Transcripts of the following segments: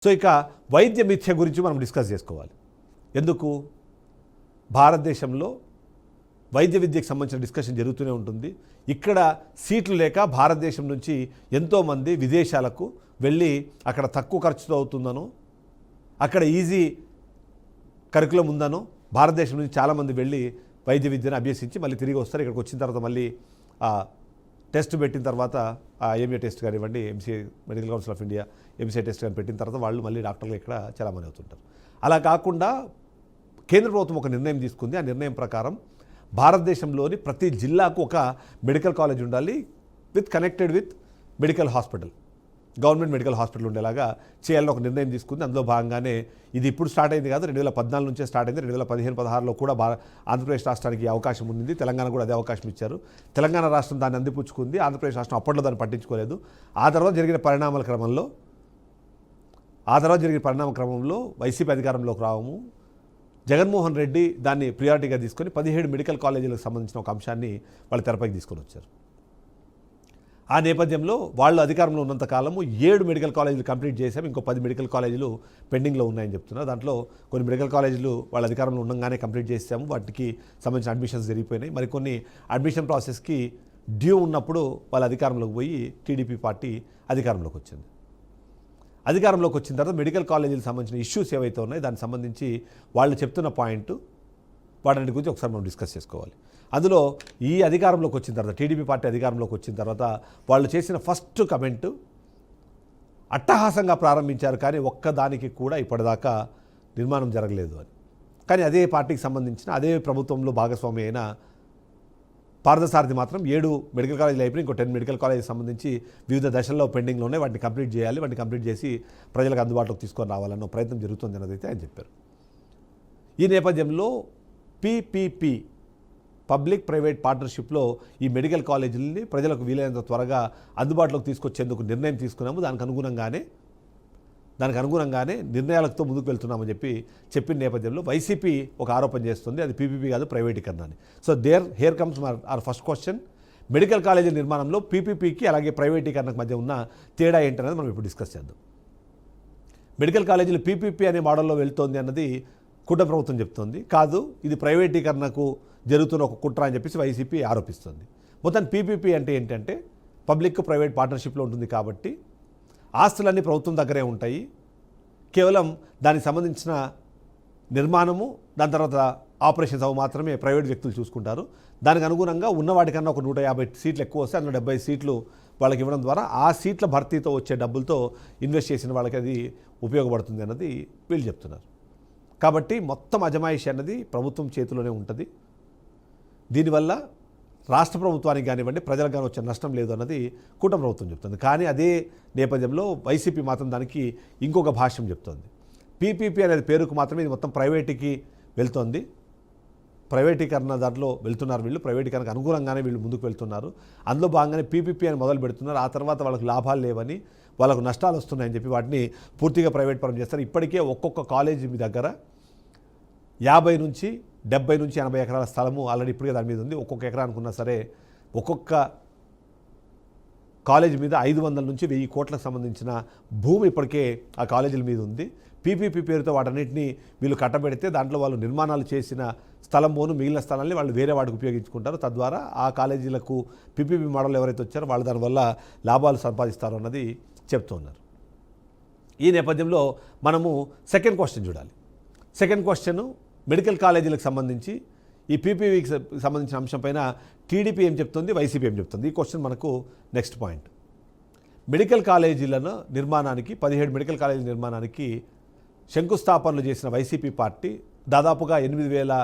So ఇక వైద్య మిథ్య గురించి మనం డిస్కస్ చేసుకోవాలి. ఎందుకు భారతదేశంలో వైద్య విద్యకు సంబంధించిన డిస్కషన్ జరుగుతూనే ఉంటుంది. ఇక్కడ సీట్లు లేక భారతదేశం నుంచి ఎంతోమంది విదేశాలకు వెళ్ళి అక్కడ తక్కువ ఖర్చుతో అవుతుందనో, అక్కడ ఈజీ కరికులం ఉందనో భారతదేశం నుంచి చాలామంది వెళ్ళి వైద్య విద్యను అభ్యసించి మళ్ళీ తిరిగి వస్తారు. ఇక్కడికి వచ్చిన తర్వాత మళ్ళీ టెస్ట్ పెట్టిన తర్వాత ఎంఏ టెస్ట్ కానివ్వండి, MCA medical council of India MCA test కానీ పెట్టిన తర్వాత వాళ్ళు మళ్ళీ డాక్టర్లు ఇక్కడ చాలామంది అవుతుంటారు. అలా కాకుండా కేంద్ర ప్రభుత్వం ఒక నిర్ణయం తీసుకుంది. ఆ నిర్ణయం ప్రకారం భారతదేశంలోని ప్రతి జిల్లాకు ఒక మెడికల్ కాలేజ్ ఉండాలి, connected with medical hospital, government medical hospital ఉండేలాగా చేయాలని ఒక నిర్ణయం తీసుకుంది. అందులో భాగంగానే ఇది ఇప్పుడు స్టార్ట్ అయింది కాదు, 2014 నుంచే స్టార్ట్ అయింది. 2015-16లో కూడా ఆంధ్రప్రదేశ్ రాష్ట్రానికి అవకాశం ఉంది, తెలంగాణ కూడా అదే అవకాశం ఇచ్చారు. తెలంగాణ రాష్ట్రం దాన్ని అందిపుచ్చుకుంది, ఆంధ్రప్రదేశ్ రాష్ట్రం అప్పట్లో దాన్ని పట్టించుకోలేదు. ఆ తర్వాత జరిగిన పరిణామాల క్రమంలో వైసీపీ అధికారంలోకి రావము, జగన్మోహన్ రెడ్డి దాన్ని ప్రియారిటీగా తీసుకొని 17 మెడికల్ కాలేజీలకు సంబంధించిన ఒక అంశాన్ని వాళ్ళు తెరపైకి తీసుకొని వచ్చారు. ఆ నేపథ్యంలో వాళ్ళు అధికారంలో ఉన్నంత కాలము 7 మెడికల్ కాలేజీలు కంప్లీట్ చేశాం, ఇంకో 10 మెడికల్ కాలేజీలు పెండింగ్లో ఉన్నాయని చెప్తున్నారు. దాంట్లో కొన్ని మెడికల్ కాలేజీలు వాళ్ళ అధికారంలో ఉండగానే కంప్లీట్ చేసాము, వాటికి సంబంధించిన అడ్మిషన్స్ జరిగిపోయినాయి. మరికొన్ని అడ్మిషన్ ప్రాసెస్కి డ్యూ ఉన్నప్పుడు వాళ్ళ అధికారంలోకి పోయి టీడీపీ పార్టీ అధికారంలోకి వచ్చింది. అధికారంలోకి వచ్చిన తర్వాత మెడికల్ కాలేజీలకు సంబంధించిన ఇష్యూస్ ఏవైతే ఉన్నాయో దానికి సంబంధించి వాళ్ళు చెప్తున్న పాయింట్ వాటి గురించి ఒకసారి మనం డిస్కస్ చేసుకోవాలి. అందులో ఈ అధికారంలోకి వచ్చిన తర్వాత, టీడీపీ పార్టీ అధికారంలోకి వచ్చిన తర్వాత వాళ్ళు చేసిన ఫస్ట్ కమెంట్ అట్టహాసంగా ప్రారంభించారు, కానీ ఒక్కదానికి కూడా ఇప్పటిదాకా నిర్మాణం జరగలేదు అని. కానీ అదే పార్టీకి సంబంధించిన అదే ప్రభుత్వంలో భాగస్వామి అయిన పార్థసారథి మాత్రం 7 మెడికల్ కాలేజీలు అయిపోయి ఇంకో 10 మెడికల్ కాలేజీకి సంబంధించి వివిధ దశల్లో పెండింగ్లో ఉన్నాయి, వాటిని కంప్లీట్ చేయాలి, వాటిని కంప్లీట్ చేసి ప్రజలకు అందుబాటులోకి తీసుకొని రావాలన్న ప్రయత్నం జరుగుతుంది అన్నదైతే ఆయన చెప్పారు. ఈ నేపథ్యంలో పీపీపీ పబ్లిక్ ప్రైవేట్ పార్ట్నర్షిప్లో ఈ మెడికల్ కాలేజీలని ప్రజలకు వీలైనంత త్వరగా అందుబాటులోకి తీసుకొచ్చేందుకు నిర్ణయం తీసుకున్నాము, దానికి అనుగుణంగానే నిర్ణయాలతో ముందుకు వెళ్తున్నామని చెప్పిన నేపథ్యంలో వైసీపీ ఒక ఆరోపణ చేస్తుంది, అది పీపీపీ కాదు ప్రైవేటీకరణ అని. So here comes our first question. Medical college నిర్మాణంలో పీపీపీకి అలాగే ప్రైవేటీకరణకు మధ్య ఉన్న తేడా ఏంటనేది మనం ఇప్పుడు డిస్కస్ చేద్దాం. మెడికల్ కాలేజీలు పీపీపీ అనే మోడల్లో వెళ్తోంది అన్నది కుట్ర ప్రభుత్వం చెప్తోంది. కాదు, ఇది ప్రైవేటీకరణకు జరుగుతున్న ఒక కుట్ర అని చెప్పేసి వైసీపీ ఆరోపిస్తుంది. మొత్తం పీపీపీ అంటే ఏంటంటే పబ్లిక్ ప్రైవేట్ పార్ట్నర్షిప్లో ఉంటుంది కాబట్టి ఆస్తులన్నీ ప్రభుత్వం దగ్గరే ఉంటాయి, కేవలం దానికి సంబంధించిన నిర్మాణము దాని తర్వాత ఆపరేషన్స్ అవి మాత్రమే ప్రైవేట్ వ్యక్తులు చూసుకుంటారు. దానికి అనుగుణంగా ఉన్నవాటికన్నా ఒక 150 సీట్లు ఎక్కువ వస్తే అందులో 70 సీట్లు వాళ్ళకి ఇవ్వడం ద్వారా ఆ సీట్ల భర్తీతో వచ్చే డబ్బులతో ఇన్వెస్ట్ చేసిన వాళ్ళకి అది ఉపయోగపడుతుంది అన్నది వీళ్ళు చెప్తున్నారు. కాబట్టి మొత్తం అజమాయిషి అన్నది ప్రభుత్వం చేతిలోనే ఉంటుంది. దీనివల్ల రాష్ట్ర ప్రభుత్వానికి కానివ్వండి ప్రజలకు కానీ వచ్చే నష్టం లేదు అన్నది కూటమి ప్రభుత్వం చెప్తుంది. కానీ అదే నేపథ్యంలో వైసీపీ మాత్రం దానికి ఇంకొక భాష్యం చెప్తోంది. పీపీపీ అనేది పేరుకు మాత్రమే ఇది మొత్తం ప్రైవేట్కి వెళ్తోంది, ప్రైవేటీకరణ దాంట్లో వెళ్తున్నారు వీళ్ళు, ప్రైవేటీకరణకు అనుగుణంగానే వీళ్ళు ముందుకు వెళ్తున్నారు. అందులో భాగంగానే పీపీపీ అని మొదలు పెడుతున్నారు. ఆ తర్వాత వాళ్ళకు లాభాలు లేవని, వాళ్ళకు నష్టాలు వస్తున్నాయని చెప్పి వాటిని పూర్తిగా ప్రైవేట్ పరం చేస్తారు. ఇప్పటికే ఒక్కొక్క కాలేజీ మీ దగ్గర 50 నుంచి 70 నుంచి 80 ఎకరాల స్థలము ఆల్రెడీ ఇప్పటికే దాని మీద ఉంది. ఒక్కొక్క ఎకరా అనుకున్నా సరే ఒక్కొక్క కాలేజీ మీద 500 నుంచి 1000 కోట్లకు సంబంధించిన భూమి ఇప్పటికే ఆ కాలేజీల మీద ఉంది. పీపీపీ పేరుతో వాటన్నిటిని వీళ్ళు కట్టబెడితే దాంట్లో వాళ్ళు నిర్మాణాలు చేసిన స్థలం పోను మిగిలిన స్థలాన్ని వాళ్ళు వేరే వాటికి ఉపయోగించుకుంటారు. తద్వారా ఆ కాలేజీలకు పీపీపీ మోడల్ ఎవరైతే వచ్చారో వాళ్ళు దానివల్ల లాభాలు సంపాదిస్తారు అన్నది చెప్తున్నారు. ఈ నేపథ్యంలో మనము సెకండ్ క్వశ్చన్ చూడాలి. సెకండ్ క్వశ్చన్, మెడికల్ కాలేజీలకు సంబంధించి ఈ పీపీవీకి సంబంధించిన అంశం పైన టీడీపీ ఏం చెప్తుంది, వైసీపీ ఏం చెప్తుంది, ఈ క్వశ్చన్ మనకు నెక్స్ట్ పాయింట్. మెడికల్ కాలేజీలను నిర్మాణానికి 17 మెడికల్ కాలేజీల నిర్మాణానికి శంకుస్థాపనలు చేసిన వైసీపీ పార్టీ దాదాపుగా 8,000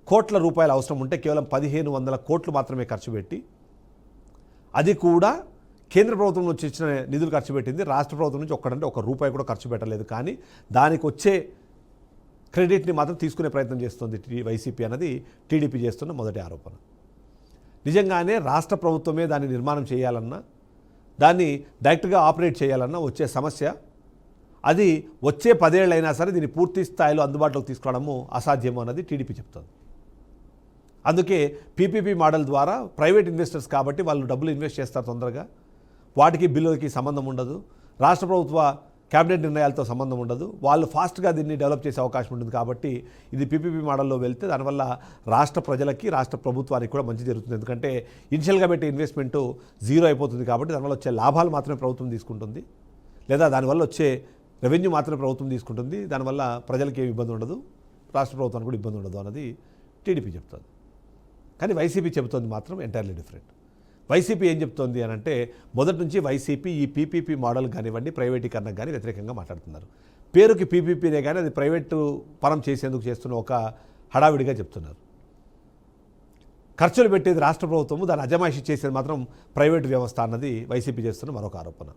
కోట్ల రూపాయల అవసరం ఉంటే కేవలం 1,500 కోట్లు మాత్రమే ఖర్చు పెట్టి, అది కూడా కేంద్ర ప్రభుత్వం నుంచి ఇచ్చిన నిధులు ఖర్చు పెట్టింది, రాష్ట్ర ప్రభుత్వం నుంచి ఒక్క రూపాయి కూడా ఖర్చు పెట్టలేదు. కానీ దానికి వచ్చే క్రెడిట్ని మాత్రం తీసుకునే ప్రయత్నం చేస్తుంది వైసీపీ అన్నది టీడీపీ చేస్తున్న మొదటి ఆరోపణ. నిజంగానే రాష్ట్ర ప్రభుత్వమే దాన్ని నిర్మాణం చేయాలన్నా, దాన్ని డైరెక్ట్గా ఆపరేట్ చేయాలన్నా వచ్చే సమస్య, అది వచ్చే 10 ఏళ్ళు అయినా సరే దీన్ని పూర్తి స్థాయిలో అందుబాటులోకి తీసుకురావడము అసాధ్యము అన్నది టీడీపీ చెప్తుంది. అందుకే పీపీపీ మోడల్ ద్వారా ప్రైవేట్ ఇన్వెస్టర్స్ కాబట్టి వాళ్ళు డబ్బులు ఇన్వెస్ట్ చేస్తారు తొందరగా, వాటికి బిల్లులకి సంబంధం ఉండదు. రాష్ట్ర ప్రభుత్వ క్యాబినెట్ నిర్ణయాలతో సంబంధం ఉండదు. వాళ్ళు ఫాస్ట్గా దీన్ని డెవలప్ చేసే అవకాశం ఉంటుంది. కాబట్టి ఇది పీపీపీ మోడల్లో వెళ్తే దానివల్ల రాష్ట్ర ప్రజలకి రాష్ట్ర ప్రభుత్వానికి కూడా మంచి జరుగుతుంది. ఎందుకంటే ఇనిషియల్గా పెట్టే ఇన్వెస్ట్మెంటు జీరో అయిపోతుంది. కాబట్టి దానివల్ల వచ్చే లాభాలు మాత్రమే ప్రభుత్వం తీసుకుంటుంది, లేదా దానివల్ల వచ్చే రెవెన్యూ మాత్రమే ప్రభుత్వం తీసుకుంటుంది. దానివల్ల ప్రజలకి ఏమి ఇబ్బంది ఉండదు, రాష్ట్ర ప్రభుత్వానికి కూడా ఇబ్బంది ఉండదు అన్నది టీడీపీ చెప్తుంది. కానీ వైసీపీ చెబుతోంది మాత్రం ఎంటైర్లీ డిఫరెంట్. వైసీపీ ఏం చెప్తోంది అని అంటే, మొదటి నుంచి వైసీపీ ఈ పీపీపీ మోడల్ కానివ్వండి, ప్రైవేటీకరణకు కానీ వ్యతిరేకంగా మాట్లాడుతున్నారు. పేరుకి పీపీపీనే కానీ అది ప్రైవేటు పరం చేసేందుకు చేస్తున్న ఒక హడావిడిగా చెప్తున్నారు. ఖర్చులు పెట్టేది రాష్ట్ర ప్రభుత్వము, దాన్ని అజమాయిషీ చేసేది మాత్రం ప్రైవేటు వ్యవస్థ అన్నది వైసీపీ చేస్తున్న మరొక ఆరోపణ.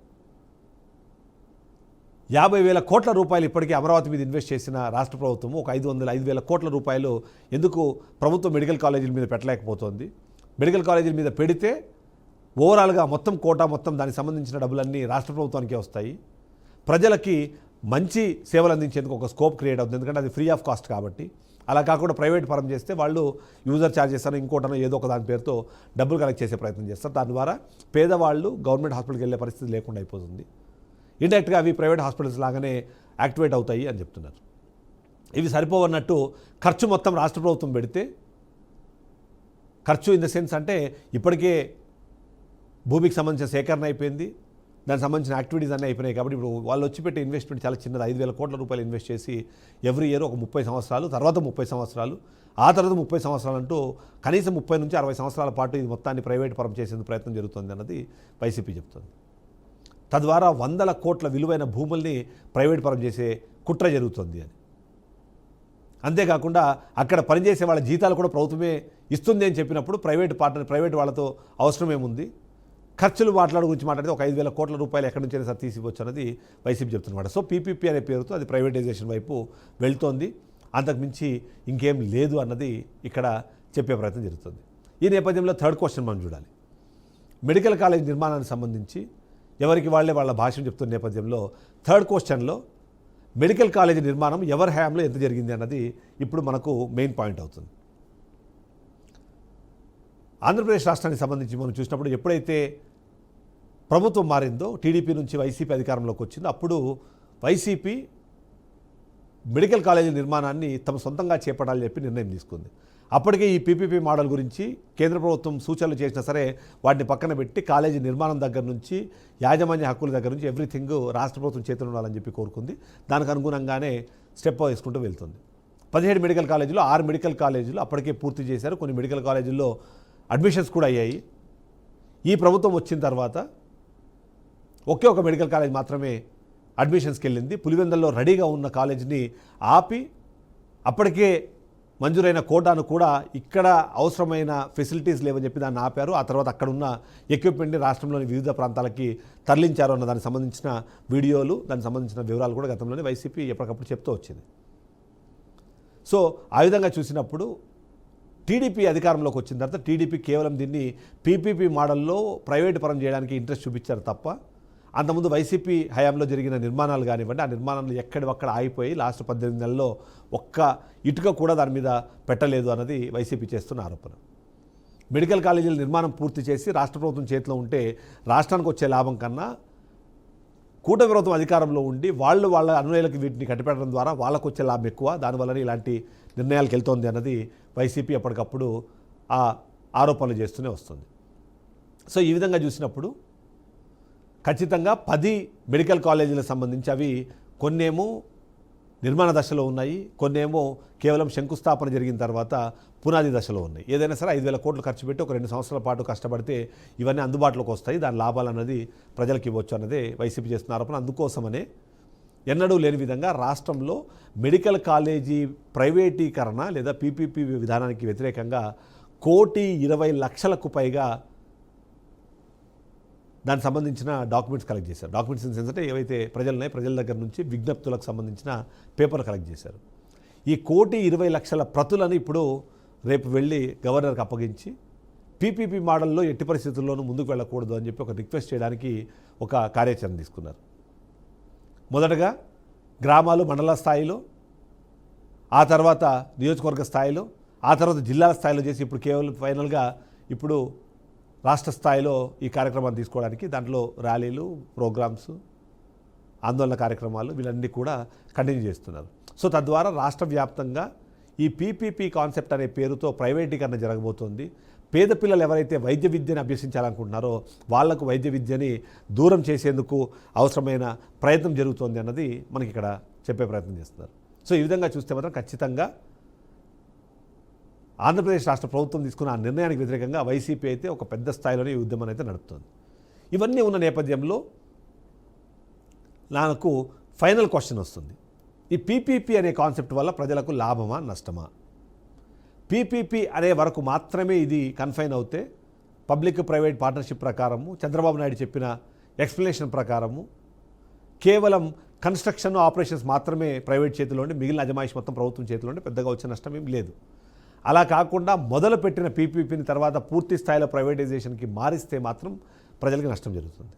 50,000 కోట్ల రూపాయలు ఇప్పటికీ అమరావతి మీద ఇన్వెస్ట్ చేసిన రాష్ట్ర ప్రభుత్వము ఒక 5,000 కోట్ల రూపాయలు ఎందుకు ప్రభుత్వ మెడికల్ కాలేజీల మీద పెట్టలేకపోతుంది? మెడికల్ కాలేజీల మీద పెడితే ఓవరాల్గా మొత్తం కోటా మొత్తం దానికి సంబంధించిన డబ్బులన్నీ రాష్ట్ర ప్రభుత్వానికే వస్తాయి. ప్రజలకి మంచి సేవలు అందించేందుకు ఒక స్కోప్ క్రియేట్ అవుతుంది. ఎందుకంటే అది ఫ్రీ ఆఫ్ కాస్ట్ కాబట్టి. అలా కాకుండా ప్రైవేట్ పరం చేస్తే వాళ్ళు యూజర్ ఛార్జెస్ అని ఇంకోటనో ఏదో ఒక దాని పేరుతో డబ్బులు కలెక్ట్ చేసే ప్రయత్నం చేస్తారు. దాని ద్వారా పేదవాళ్ళు గవర్నమెంట్ హాస్పిటల్కి వెళ్ళే పరిస్థితి లేకుండా అయిపోతుంది. ఇండైరెక్ట్గా అవి ప్రైవేట్ హాస్పిటల్స్ లాగానే యాక్టివేట్ అవుతాయి అని చెప్తున్నారు. ఇవి సరిపోవన్నట్టు ఖర్చు మొత్తం రాష్ట్ర ప్రభుత్వం పెడితే, ఖర్చు ఇన్ ద సెన్స్ అంటే ఇప్పటికే భూమికి సంబంధించిన సేకరణ అయిపోయింది, దానికి సంబంధించిన యాక్టివిటీస్ అన్నీ అయిపోయినాయి. కాబట్టి ఇప్పుడు వాళ్ళు వచ్చి పెట్టే ఇన్వెస్ట్మెంట్ చాలా చిన్నది. 5,000 కోట్ల రూపాయలు ఇన్వెస్ట్ చేసి ఎవ్రీ ఇయర్ ఒక 30 సంవత్సరాలు, తర్వాత 30 సంవత్సరాలు, ఆ తర్వాత 30 సంవత్సరాలు అంటూ కనీసం 30 నుంచి 60 సంవత్సరాల పాటు ఇది మొత్తాన్ని ప్రైవేట్ పరం చేసేందుకు ప్రయత్నం జరుగుతుంది అన్నది వైసీపీ చెప్తుంది. తద్వారా 100 కోట్ల విలువైన భూముల్ని ప్రైవేట్ పరం చేసే కుట్ర జరుగుతుంది అని. అంతేకాకుండా అక్కడ పనిచేసే వాళ్ళ జీతాలు కూడా ప్రభుత్వమే ఇస్తుంది అని చెప్పినప్పుడు ప్రైవేట్ వాళ్ళతో అవసరం ఏముంది? ఖర్చులు గురించి మాట్లాడితే ఒక 5,000 కోట్ల రూపాయలు ఎక్కడి నుంచైనా సరే తీసివచ్చు అన్నది వైసీపీ చెప్తున్నమాట. సో పీపీపీ అనే పేరుతో అది ప్రైవేటైజేషన్ వైపు వెళ్తోంది, అంతకుమించి ఇంకేం లేదు అన్నది ఇక్కడ చెప్పే ప్రయత్నం జరుగుతుంది. ఈ నేపథ్యంలో థర్డ్ క్వశ్చన్ మనం చూడాలి. మెడికల్ కాలేజ్ నిర్మాణానికి సంబంధించి ఎవరికి వాళ్ళే వాళ్ళ భాషను చెప్తున్న నేపథ్యంలో థర్డ్ క్వశ్చన్లో మెడికల్ కాలేజీ నిర్మాణం ఎవరి హయాంలో ఎంత జరిగింది అన్నది ఇప్పుడు మనకు మెయిన్ పాయింట్ అవుతుంది. ఆంధ్రప్రదేశ్ రాష్ట్రానికి సంబంధించి మనం చూసినప్పుడు ఎప్పుడైతే ప్రభుత్వం మారిందో, టీడీపీ నుంచి వైసీపీ అధికారంలోకి వచ్చిందో, అప్పుడు వైసీపీ మెడికల్ కాలేజీ నిర్మాణాన్ని తమ సొంతంగా చేపట్టాలని చెప్పి నిర్ణయం తీసుకుంది. అప్పటికే ఈ పీపీపీ మోడల్ గురించి కేంద్ర ప్రభుత్వం సూచనలు చేసినా సరే వాటిని పక్కన పెట్టి కాలేజీ నిర్మాణం దగ్గర నుంచి యాజమాన్య హక్కుల దగ్గర నుంచి ఎవ్రీథింగ్ రాష్ట్ర ప్రభుత్వం చేతులు ఉండాలని చెప్పి కోరుకుంది. దానికి అనుగుణంగానే స్టెప్ వేసుకుంటూ వెళ్తుంది. 17 మెడికల్ కాలేజీలు 6 మెడికల్ కాలేజీలు అప్పటికే పూర్తి చేశారు. కొన్ని మెడికల్ కాలేజీల్లో అడ్మిషన్స్ కూడా అయ్యాయి. ఈ ప్రభుత్వం వచ్చిన తర్వాత ఒకే ఒక మెడికల్ కాలేజ్ మాత్రమే అడ్మిషన్స్కి వెళ్ళింది. పులివెందుల్లో రెడీగా ఉన్న కాలేజీని ఆపి అప్పటికే మంజూరైన కోటాను కూడా ఇక్కడ అవసరమైన ఫెసిలిటీస్ లేవని చెప్పి దాన్ని ఆపారు. ఆ తర్వాత అక్కడున్న ఎక్విప్మెంట్ని రాష్ట్రంలోని వివిధ ప్రాంతాలకి తరలించారు అన్న దానికి సంబంధించిన వీడియోలు, దానికి సంబంధించిన వివరాలు కూడా గతంలోనే వైసీపీ ఎప్పటికప్పుడు చెప్తూ వచ్చింది. సో ఆ విధంగా చూసినప్పుడు టీడీపీ అధికారంలోకి వచ్చిన తర్వాత టీడీపీ కేవలం దీన్ని పీపీపీ మోడల్లో ప్రైవేట్ పరం చేయడానికి ఇంట్రెస్ట్ చూపించారు తప్ప, అంతకుముందు వైసీపీ హయాంలో జరిగిన నిర్మాణాలు కానివ్వండి, ఆ నిర్మాణాలు ఎక్కడివక్కడ ఆగిపోయి లాస్ట్ 18 నెలల్లో ఒక్క ఇటుక కూడా దాని మీద పెట్టలేదు అన్నది వైసీపీ చేస్తున్న ఆరోపణ. మెడికల్ కాలేజీల నిర్మాణం పూర్తి చేసి రాష్ట్ర ప్రభుత్వం చేతిలో ఉంటే రాష్ట్రానికి వచ్చే లాభం కన్నా కూటమి ప్రభుత్వం అధికారంలో ఉండి వాళ్ళ అనుయాయులకు వీటిని కట్టిపెట్టడం ద్వారా వాళ్ళకు వచ్చే లాభం ఎక్కువ, దానివల్లనే ఇలాంటి నిర్ణయాలకు వెళ్తోంది అన్నది వైసీపీ ఎప్పటికప్పుడు ఆ ఆరోపణలు చేస్తూనే వస్తుంది. సో ఈ విధంగా చూసినప్పుడు ఖచ్చితంగా 10 మెడికల్ కాలేజీలకు సంబంధించి అవి కొన్నేమో నిర్మాణ దశలో ఉన్నాయి, కొన్నేమో కేవలం శంకుస్థాపన జరిగిన తర్వాత పునాది దశలో ఉన్నాయి. ఏదైనా సరే 5,000 కోట్లు ఖర్చు పెట్టి ఒక 2 సంవత్సరాల పాటు కష్టపడితే ఇవన్నీ అందుబాటులోకి వస్తాయి, దాని లాభాలు అన్నది ప్రజలకు ఇవ్వచ్చు అన్నదే వైసీపీ చేస్తున్న ఆరోపణ. అందుకోసమనే ఎన్నడూ లేని విధంగా రాష్ట్రంలో మెడికల్ కాలేజీ ప్రైవేటీకరణ లేదా పీపీపీ విధానానికి వ్యతిరేకంగా 1,20,00,000కు పైగా దానికి సంబంధించిన డాక్యుమెంట్స్ కలెక్ట్ చేశారు. డాక్యుమెంట్స్ ఇన్ సెన్స్ అంటే ఏవైతే ప్రజల దగ్గర నుంచి విజ్ఞప్తులకు సంబంధించిన పేపర్ కలెక్ట్ చేశారు. ఈ 1,20,00,000 ప్రతులను ఇప్పుడు రేపు వెళ్ళి గవర్నర్కి అప్పగించి పీపీపీ మోడల్లో ఎట్టి పరిస్థితుల్లోనూ ముందుకు వెళ్ళకూడదు అని చెప్పి ఒక రిక్వెస్ట్ చేయడానికి ఒక కార్యాచరణ తీసుకున్నారు. మొదటగా గ్రామాలు మండల స్థాయిలో, ఆ తర్వాత నియోజకవర్గ స్థాయిలో, ఆ తర్వాత జిల్లాల స్థాయిలో చేసి ఇప్పుడు కేవలం ఫైనల్గా ఇప్పుడు రాష్ట్ర స్థాయిలో ఈ కార్యక్రమాన్ని తీసుకోవడానికి దాంట్లో ర్యాలీలు, ప్రోగ్రామ్స్, ఆందోళన కార్యక్రమాలు వీళ్ళన్నీ కూడా కంటిన్యూ చేస్తున్నారు. సో తద్వారా రాష్ట్ర వ్యాప్తంగా ఈ పీపీపీ కాన్సెప్ట్ అనే పేరుతో ప్రైవేటీకరణ జరగబోతోంది. పేద పిల్లలు ఎవరైతే వైద్య విద్యను అభ్యసించాలనుకుంటున్నారో వాళ్లకు వైద్య విద్యని దూరం చేసేందుకు అవసరమైన ప్రయత్నం జరుగుతోంది అన్నది మనకి ఇక్కడ చెప్పే ప్రయత్నం చేస్తున్నారు. సో ఈ విధంగా చూస్తే మాత్రం ఖచ్చితంగా ఆంధ్రప్రదేశ్ రాష్ట్ర ప్రభుత్వం తీసుకున్న ఆ నిర్ణయానికి వ్యతిరేకంగా వైసీపీ అయితే ఒక పెద్ద స్థాయిలోనే ఈ ఉద్యమం అయితే నడుపుతోంది. ఇవన్నీ ఉన్న నేపథ్యంలో నాకు ఫైనల్ క్వశ్చన్ వస్తుంది. ఈ పీపీపీ అనే కాన్సెప్ట్ వల్ల ప్రజలకు లాభమా నష్టమా? పీపీపీ అనే వరకు మాత్రమే ఇది కన్ఫైన్ అవుతే పబ్లిక్ ప్రైవేట్ పార్ట్నర్షిప్ ప్రకారము చంద్రబాబు నాయుడు చెప్పిన ఎక్స్ప్లెనేషన్ ప్రకారము కేవలం కన్స్ట్రక్షన్ ఆపరేషన్స్ మాత్రమే ప్రైవేట్ చేతిలో ఉండి మిగిలిన అజమాయిషి మొత్తం ప్రభుత్వం చేతిలో ఉండి పెద్దగా వచ్చే నష్టం ఏం లేదు. అలా కాకుండా మొదలుపెట్టిన పీపీపీని తర్వాత పూర్తి స్థాయిలో ప్రైవేటైజేషన్కి మారిస్తే మాత్రం ప్రజలకి నష్టం జరుగుతుంది.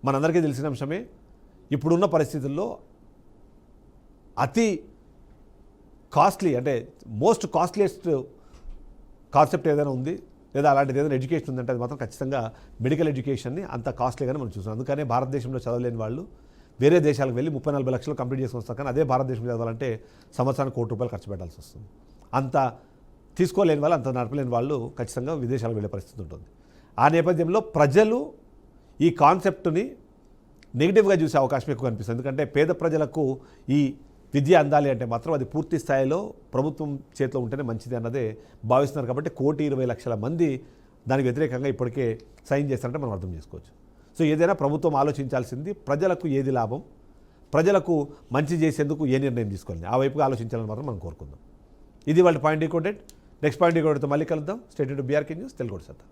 మనందరికీ తెలిసిన అంశమే. ఇప్పుడున్న పరిస్థితుల్లో అతి కాస్ట్లీ అంటే మోస్ట్ కాస్ట్లీయెస్ట్ కాన్సెప్ట్ ఏదైనా ఉంది లేదా అలాంటిది ఏదైనా ఎడ్యుకేషన్ ఉందంటే అది మాత్రం ఖచ్చితంగా మెడికల్ ఎడ్యుకేషన్ని అంత కాస్ట్లీగానే మనం చూస్తున్నాం. అందుకనే భారతదేశంలో చదవలేని వాళ్ళు వేరే దేశాలకు వెళ్ళి 30-40 లక్షలు కంప్లీట్ చేసుకొని వస్తారు. కానీ అదే భారతదేశంలో చదవాలంటే సంవత్సరానికి ₹1 ఖర్చు పెట్టాల్సి వస్తుంది. అంత తీసుకోలేని వాళ్ళు, అంత నడపలేని వాళ్ళు ఖచ్చితంగా విదేశాలకు వెళ్ళే పరిస్థితి ఉంటుంది. ఆ నేపథ్యంలో ప్రజలు ఈ కాన్సెప్ట్ని నెగిటివ్గా చూసే అవకాశం ఎక్కువ కనిపిస్తుంది. ఎందుకంటే పేద ప్రజలకు ఈ విద్య అందాలి అంటే మాత్రం అది పూర్తి స్థాయిలో ప్రభుత్వం చేతిలో ఉంటేనే మంచిది అన్నదే భావిస్తున్నారు. కాబట్టి 1,20,00,000 మంది దానికి వ్యతిరేకంగా ఇప్పటికే సైన్ చేస్తారంటే మనం అర్థం చేసుకోవచ్చు. సో ఏదైనా ప్రభుత్వం ఆలోచించాల్సింది ప్రజలకు ఏది లాభం, ప్రజలకు మంచి చేసేందుకు ఏ నిర్ణయం తీసుకోవాలి ఆ వైపుగా ఆలోచించాలని మాత్రం మనం కోరుకుందాం. ఇది వాళ్ళ పాయింట్ డీకోడెడ్. నెక్స్ట్ పాయింట్ డీకోడెడ్తో మళ్ళీ కలుద్దాం. State to BRK news Telugu సత్తా.